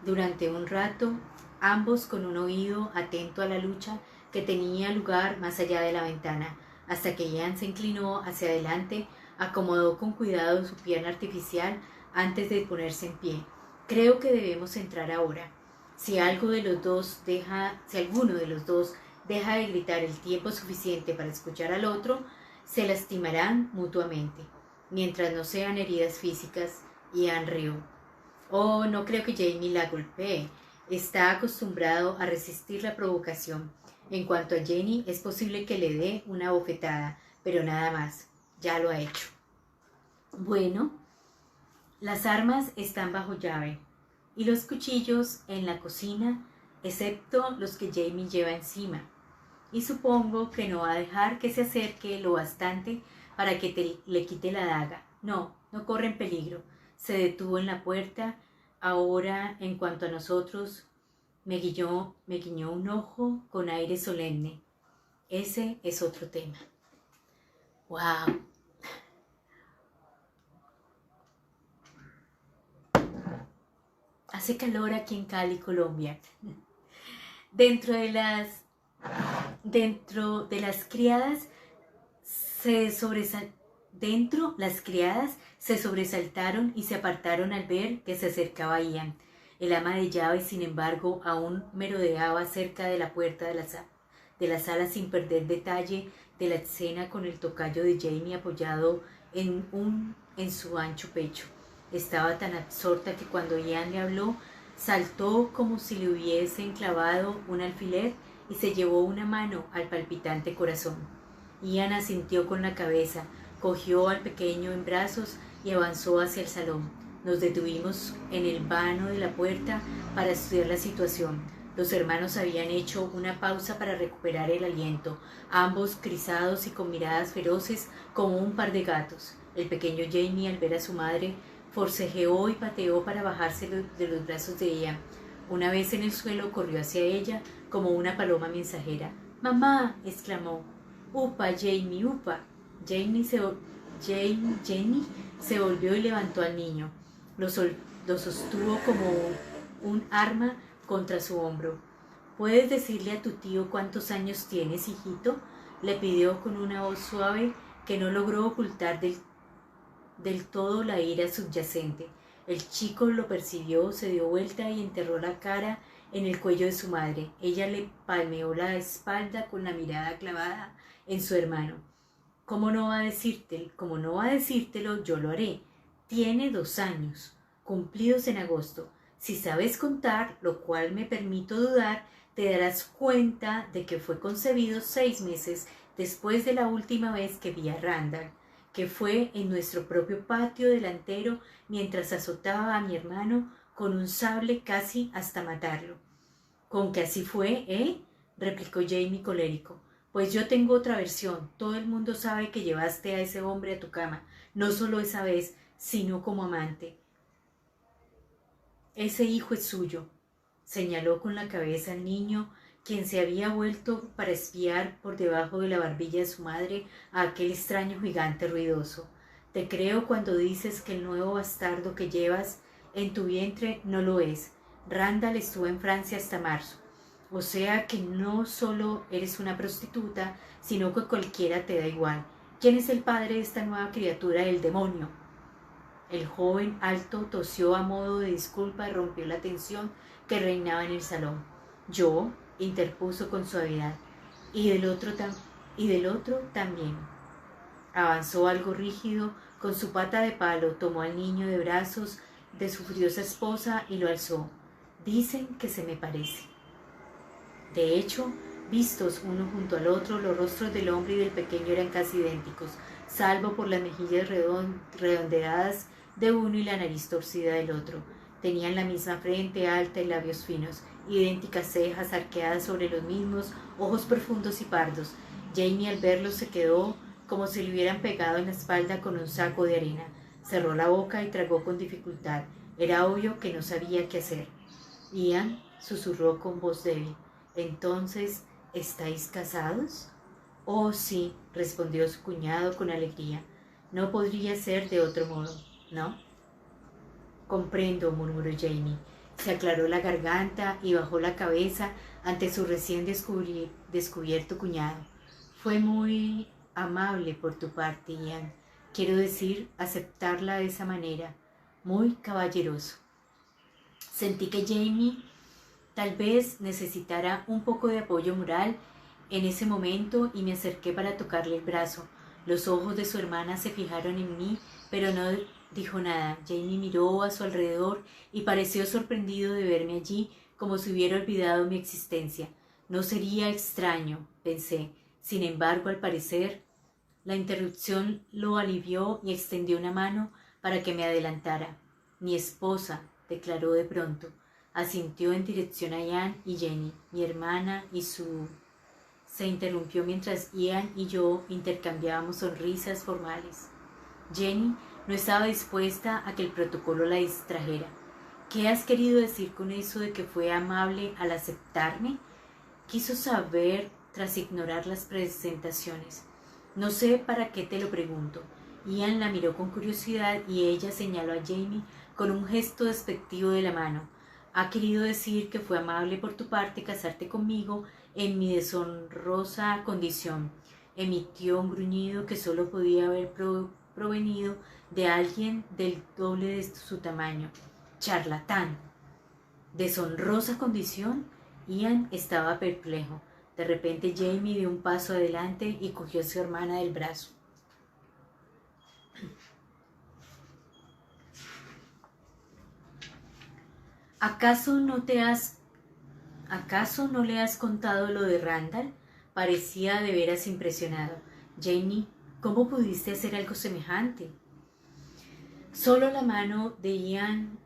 Durante un rato, ambos con un oído atento a la lucha que tenía lugar más allá de la ventana, hasta que Ian se inclinó hacia adelante, acomodó con cuidado su pierna artificial antes de ponerse en pie. Creo que debemos entrar ahora. Si alguno de los dos deja de gritar el tiempo suficiente para escuchar al otro, se lastimarán mutuamente, mientras no sean heridas físicas. Ian rió. Oh, no creo que Jamie la golpee. Está acostumbrado a resistir la provocación. En cuanto a Jenny, es posible que le dé una bofetada, pero nada más. Ya lo ha hecho. Bueno, las armas están bajo llave y los cuchillos en la cocina, excepto los que Jamie lleva encima. Y supongo que no va a dejar que se acerque lo bastante para que le quite la daga. No corre en peligro. Se detuvo en la puerta. Ahora, en cuanto a nosotros, me guiñó un ojo con aire solemne. Ese es otro tema. ¡Wow! Hace calor aquí en Cali, Colombia. Dentro de las criadas las criadas se sobresaltaron y se apartaron al ver que se acercaba Ian. El ama de llaves, sin embargo, aún merodeaba cerca de la puerta de la sala sin perder detalle de la escena, con el tocayo de Jamie apoyado en su ancho pecho. Estaba tan absorta que cuando Ian le habló, saltó como si le hubiesen clavado un alfiler y se llevó una mano al palpitante corazón. Ian asintió con la cabeza, cogió al pequeño en brazos y avanzó hacia el salón. Nos detuvimos en el vano de la puerta para estudiar la situación. Los hermanos habían hecho una pausa para recuperar el aliento, ambos crisados y con miradas feroces como un par de gatos. El pequeño Jamie, al ver a su madre, forcejeó y pateó para bajarse de los brazos de ella. Una vez en el suelo, corrió hacia ella como una paloma mensajera. ¡Mamá!, exclamó. ¡Upa, Jamie, upa! Jenny se volvió y levantó al niño. Lo sostuvo como un arma contra su hombro. ¿Puedes decirle a tu tío cuántos años tienes, hijito?, le pidió con una voz suave que no logró ocultar del todo la ira subyacente. El chico lo percibió, se dio vuelta y enterró la cara en el cuello de su madre. Ella le palmeó la espalda con la mirada clavada en su hermano. ¿Cómo no va a decírtelo? Yo lo haré. Tiene 2 años, cumplidos en agosto. Si sabes contar, lo cual me permito dudar, te darás cuenta de que fue concebido 6 meses después de la última vez que vi a Randall, que fue en nuestro propio patio delantero mientras azotaba a mi hermano con un sable casi hasta matarlo. ¿Con que así fue, replicó Jamie colérico. Pues yo tengo otra versión. Todo el mundo sabe que llevaste a ese hombre a tu cama, no solo esa vez, sino como amante. Ese hijo es suyo, señaló con la cabeza al niño, quien se había vuelto para espiar por debajo de la barbilla de su madre a aquel extraño gigante ruidoso. Te creo cuando dices que el nuevo bastardo que llevas en tu vientre no lo es. Randall estuvo en Francia hasta marzo. O sea que no solo eres una prostituta, sino que cualquiera te da igual. ¿Quién es el padre de esta nueva criatura del demonio? El joven alto tosió a modo de disculpa y rompió la tensión que reinaba en el salón. Yo, interpuso con suavidad, y del otro también. Avanzó algo rígido, con su pata de palo, tomó al niño de brazos, de su furiosa esposa y lo alzó. Dicen que se me parece. De hecho, vistos uno junto al otro, los rostros del hombre y del pequeño eran casi idénticos, salvo por las mejillas redondeadas de uno y la nariz torcida del otro. Tenían la misma frente alta y labios finos, idénticas cejas arqueadas sobre los mismos, ojos profundos y pardos. Jamie al verlos se quedó como si le hubieran pegado en la espalda con un saco de arena. Cerró la boca y tragó con dificultad. Era obvio que no sabía qué hacer. Ian susurró con voz débil. «¿Entonces estáis casados?» «Oh, sí», respondió su cuñado con alegría. «No podría ser de otro modo, ¿no?» «Comprendo», murmuró Jamie. Se aclaró la garganta y bajó la cabeza ante su recién descubierto cuñado. «Fue muy amable por tu parte, Ian. Quiero decir, aceptarla de esa manera. Muy caballeroso». Sentí que Jamie tal vez necesitara un poco de apoyo moral en ese momento y me acerqué para tocarle el brazo. Los ojos de su hermana se fijaron en mí, pero no dijo nada. Jamie miró a su alrededor y pareció sorprendido de verme allí, como si hubiera olvidado mi existencia. No sería extraño, pensé. Sin embargo, al parecer, la interrupción lo alivió y extendió una mano para que me adelantara. «Mi esposa», declaró de pronto. Asintió en dirección a Ian y Jenny, mi hermana y su... Se interrumpió mientras Ian y yo intercambiábamos sonrisas formales. Jenny no estaba dispuesta a que el protocolo la distrajera. «¿Qué has querido decir con eso de que fue amable al aceptarme?» Quiso saber tras ignorar las presentaciones. «No sé para qué te lo pregunto». Ian la miró con curiosidad y ella señaló a Jamie con un gesto despectivo de la mano. «Ha querido decir que fue amable por tu parte casarte conmigo en mi deshonrosa condición». Emitió un gruñido que solo podía haber provenido de alguien del doble de su tamaño. «¡Charlatán!» ¿Deshonrosa condición? Ian estaba perplejo. De repente Jamie dio un paso adelante y cogió a su hermana del brazo. ¿Acaso no le has contado lo de Randall? Parecía de veras impresionado. Jamie, ¿cómo pudiste hacer algo semejante? Solo la mano de Ian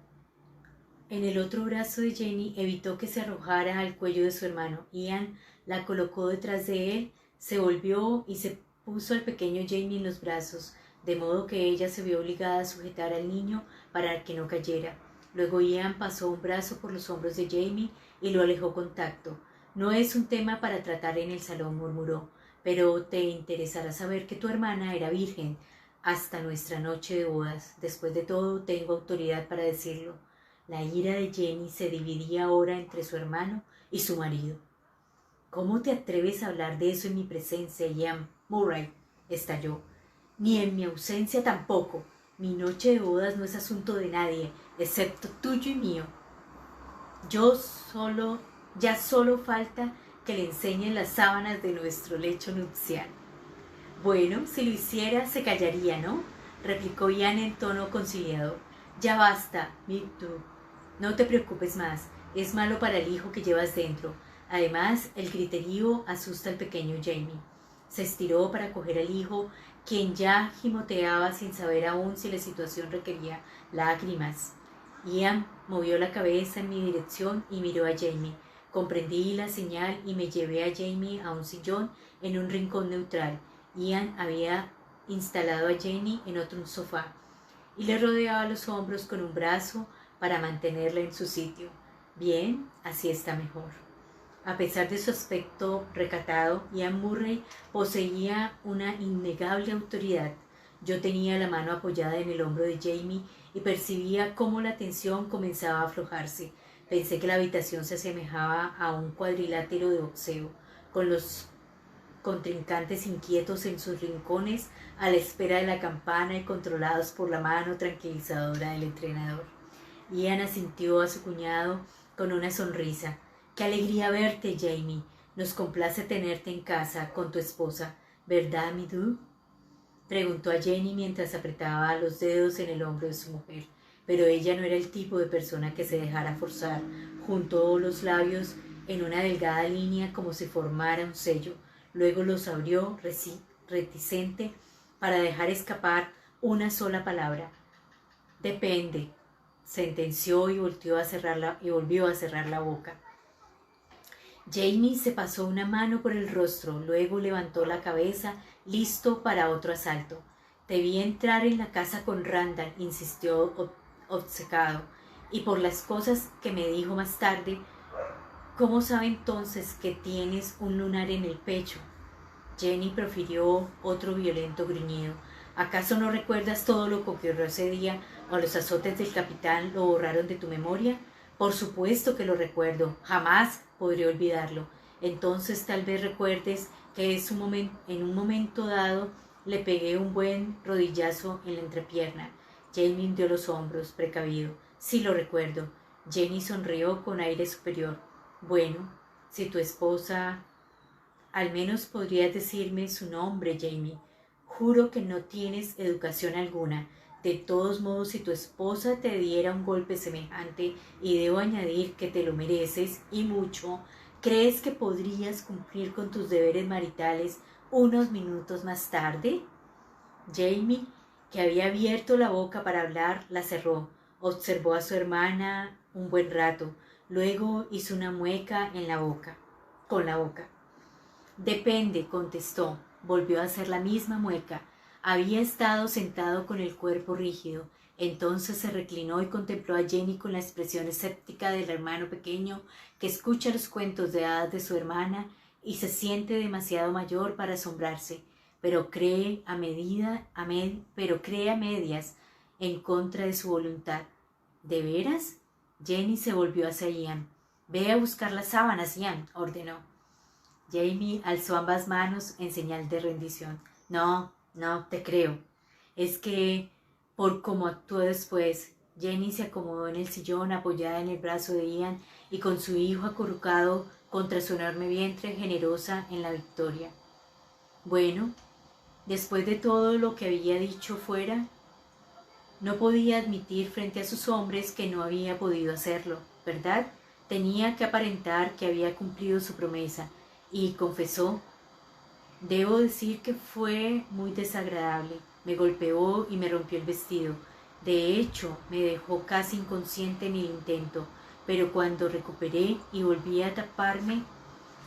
en el otro brazo de Jenny evitó que se arrojara al cuello de su hermano. Ian la colocó detrás de él, se volvió y se puso al pequeño Jamie en los brazos, de modo que ella se vio obligada a sujetar al niño para que no cayera. Luego Ian pasó un brazo por los hombros de Jamie y lo alejó con tacto. «No es un tema para tratar en el salón», murmuró, «pero te interesará saber que tu hermana era virgen hasta nuestra noche de bodas. Después de todo, tengo autoridad para decirlo». La ira de Jenny se dividía ahora entre su hermano y su marido. «¿Cómo te atreves a hablar de eso en mi presencia, Ian Murray?», estalló. «Ni en mi ausencia tampoco. Mi noche de bodas no es asunto de nadie, excepto tuyo y mío. Ya solo falta que le enseñen las sábanas de nuestro lecho nupcial». «Bueno, si lo hiciera, se callaría, ¿no?», replicó Ian en tono conciliador. «Ya basta, Mictu. No te preocupes más. Es malo para el hijo que llevas dentro. Además, el griterío asusta al pequeño Jamie». Se estiró para coger al hijo, quien ya gimoteaba sin saber aún si la situación requería lágrimas. Ian movió la cabeza en mi dirección y miró a Jamie. Comprendí la señal y me llevé a Jamie a un sillón en un rincón neutral. Ian había instalado a Jamie en otro sofá y le rodeaba los hombros con un brazo para mantenerla en su sitio. «Bien, así está mejor». A pesar de su aspecto recatado, Ian Murray poseía una innegable autoridad. Yo tenía la mano apoyada en el hombro de Jamie y percibía cómo la tensión comenzaba a aflojarse. Pensé que la habitación se asemejaba a un cuadrilátero de boxeo, con los contrincantes inquietos en sus rincones a la espera de la campana y controlados por la mano tranquilizadora del entrenador. Ian asintió a su cuñado con una sonrisa. «Qué alegría verte, Jamie. Nos complace tenerte en casa con tu esposa, ¿verdad, Midou?», preguntó a Jenny mientras apretaba los dedos en el hombro de su mujer. pero ella no era el tipo de persona que se dejara forzar. Juntó los labios en una delgada línea como si formara un sello. Luego los abrió reticente para dejar escapar una sola palabra. Depende, sentenció y volvió a cerrar la boca. Jamie se pasó una mano por el rostro, luego levantó la cabeza, listo para otro asalto. Te vi entrar en la casa con Randall, insistió obcecado, y por las cosas que me dijo más tarde, ¿cómo sabe entonces que tienes un lunar en el pecho? Jenny profirió otro violento gruñido. ¿Acaso no recuerdas todo lo que ocurrió ese día o los azotes del capitán lo borraron de tu memoria? Por supuesto que lo recuerdo, jamás podré olvidarlo. Entonces tal vez recuerdes que en un momento dado le pegué un buen rodillazo en la entrepierna. Jamie hundió los hombros, precavido. Sí lo recuerdo. Jenny sonrió con aire superior. Bueno, si tu esposa... Al menos podrías decirme su nombre, Jamie. Juro que no tienes educación alguna. De todos modos, si tu esposa te diera un golpe semejante, y debo añadir que te lo mereces, y mucho, ¿crees que podrías cumplir con tus deberes maritales unos minutos más tarde? Jamie, que había abierto la boca para hablar, la cerró. Observó a su hermana un buen rato. Luego hizo una mueca con la boca. Depende, contestó. Volvió a hacer la misma mueca. Había estado sentado con el cuerpo rígido. Entonces se reclinó y contempló a Jenny con la expresión escéptica del hermano pequeño que escucha los cuentos de hadas de su hermana y se siente demasiado mayor para asombrarse, pero cree a medias en contra de su voluntad. ¿De veras? Jenny se volvió hacia Ian. Ve a buscar las sábanas, Ian, ordenó. Jamie alzó ambas manos en señal de rendición. No, te creo. Es que, por cómo actuó después, Jenny se acomodó en el sillón apoyada en el brazo de Ian y con su hijo acurrucado contra su enorme vientre, generosa en la victoria. Bueno, después de todo lo que había dicho fuera, no podía admitir frente a sus hombres que no había podido hacerlo, ¿verdad? Tenía que aparentar que había cumplido su promesa. Y confesó, debo decir que fue muy desagradable. Me golpeó y me rompió el vestido. De hecho, me dejó casi inconsciente en el intento, pero cuando recuperé y volví a taparme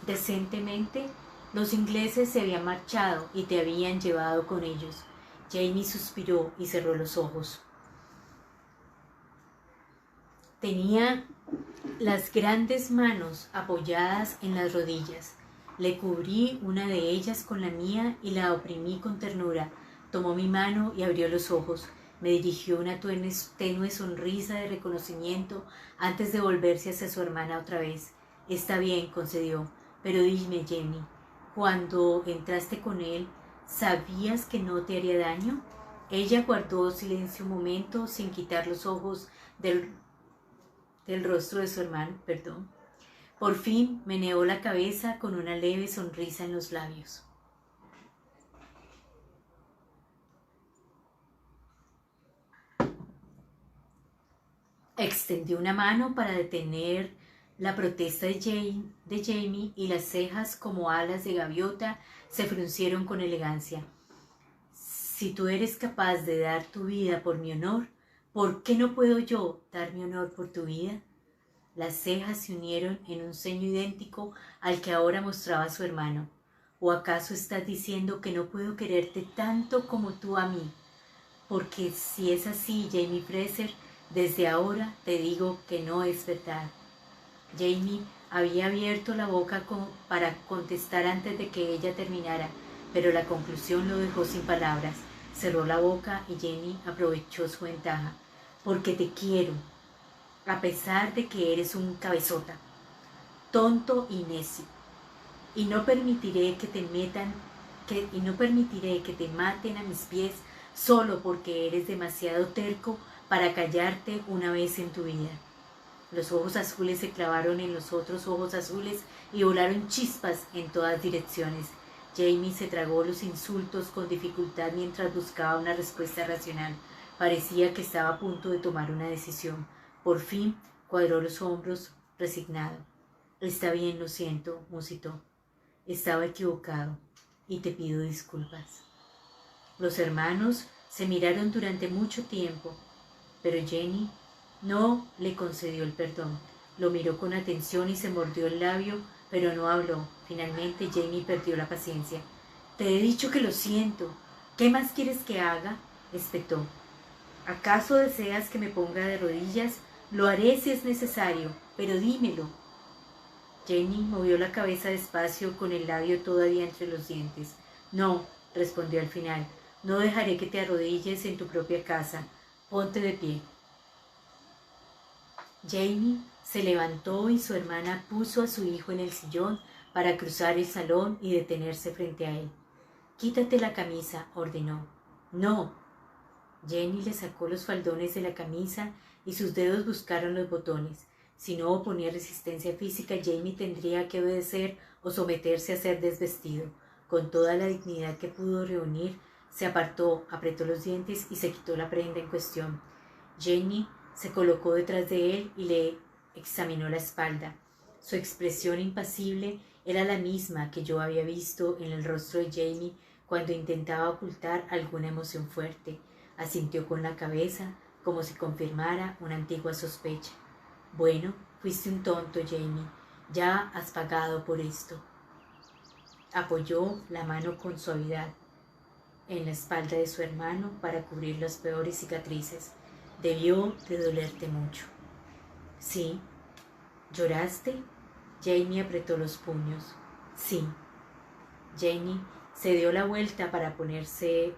decentemente, los ingleses se habían marchado y te habían llevado con ellos. Jamie suspiró y cerró los ojos. Tenía las grandes manos apoyadas en las rodillas. Le cubrí una de ellas con la mía y la oprimí con ternura. Tomó mi mano y abrió los ojos. Me dirigió una tenue sonrisa de reconocimiento antes de volverse hacia su hermana otra vez. Está bien, concedió, pero dime, Jenny, cuando entraste con él, ¿sabías que no te haría daño? Ella guardó silencio un momento sin quitar los ojos del rostro de su hermano, Por fin meneó la cabeza con una leve sonrisa en los labios. Extendió una mano para detener la protesta de Jamie y las cejas como alas de gaviota se fruncieron con elegancia. Si tú eres capaz de dar tu vida por mi honor, ¿por qué no puedo yo dar mi honor por tu vida? Las cejas se unieron en un ceño idéntico al que ahora mostraba su hermano. ¿O acaso estás diciendo que no puedo quererte tanto como tú a mí? Porque si es así, Jamie Fraser, desde ahora te digo que no es verdad. Jamie había abierto la boca para contestar antes de que ella terminara, pero la conclusión lo dejó sin palabras. Cerró la boca y Jamie aprovechó su ventaja. Porque te quiero, a pesar de que eres un cabezota, tonto y necio, y no permitiré que te maten a mis pies solo porque eres demasiado terco para callarte una vez en tu vida. Los ojos azules se clavaron en los otros ojos azules y volaron chispas en todas direcciones. Jamie se tragó los insultos con dificultad mientras buscaba una respuesta racional. Parecía que estaba a punto de tomar una decisión. Por fin cuadró los hombros, resignado. Está bien, lo siento, musitó. Estaba equivocado y te pido disculpas. Los hermanos se miraron durante mucho tiempo, pero Jenny no le concedió el perdón. Lo miró con atención y se mordió el labio, pero no habló. Finalmente Jamie perdió la paciencia. Te he dicho que lo siento. ¿Qué más quieres que haga? Espetó. ¿Acaso deseas que me ponga de rodillas? Lo haré si es necesario, pero dímelo. Jenny movió la cabeza despacio con el labio todavía entre los dientes. No, respondió al final. No dejaré que te arrodilles en tu propia casa. Ponte de pie. Jamie se levantó y su hermana puso a su hijo en el sillón para cruzar el salón y detenerse frente a él. Quítate la camisa, ordenó. No. Jenny le sacó los faldones de la camisa y sus dedos buscaron los botones. Si no oponía resistencia física, Jamie tendría que obedecer o someterse a ser desvestido. Con toda la dignidad que pudo reunir, se apartó, apretó los dientes y se quitó la prenda en cuestión. Jenny se colocó detrás de él y le examinó la espalda. Su expresión impasible era la misma que yo había visto en el rostro de Jamie cuando intentaba ocultar alguna emoción fuerte. Asintió con la cabeza, como si confirmara una antigua sospecha. Bueno, fuiste un tonto, Jamie. Ya has pagado por esto. Apoyó la mano con suavidad en la espalda de su hermano para cubrir las peores cicatrices. Debió de dolerte mucho. Sí. ¿Lloraste? Jamie apretó los puños. Sí. Jenny se dio la vuelta para ponerse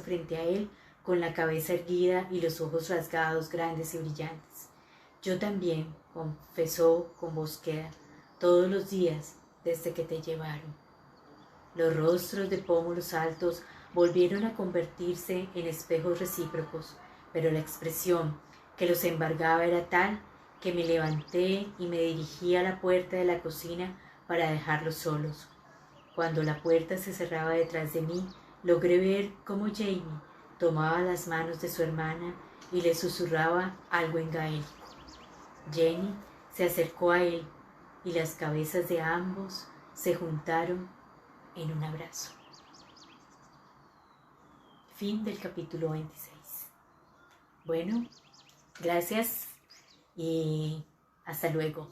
frente a él con la cabeza erguida y los ojos rasgados, grandes y brillantes. Yo también, confesó con voz queda, todos los días desde que te llevaron. Los rostros de pómulos altos volvieron a convertirse en espejos recíprocos, pero la expresión que los embargaba era tal que me levanté y me dirigí a la puerta de la cocina para dejarlos solos. Cuando la puerta se cerraba detrás de mí, logré ver cómo Jamie tomaba las manos de su hermana y le susurraba algo en gaélico. Jenny se acercó a él y las cabezas de ambos se juntaron en un abrazo. Fin del capítulo 26. Bueno, gracias y hasta luego.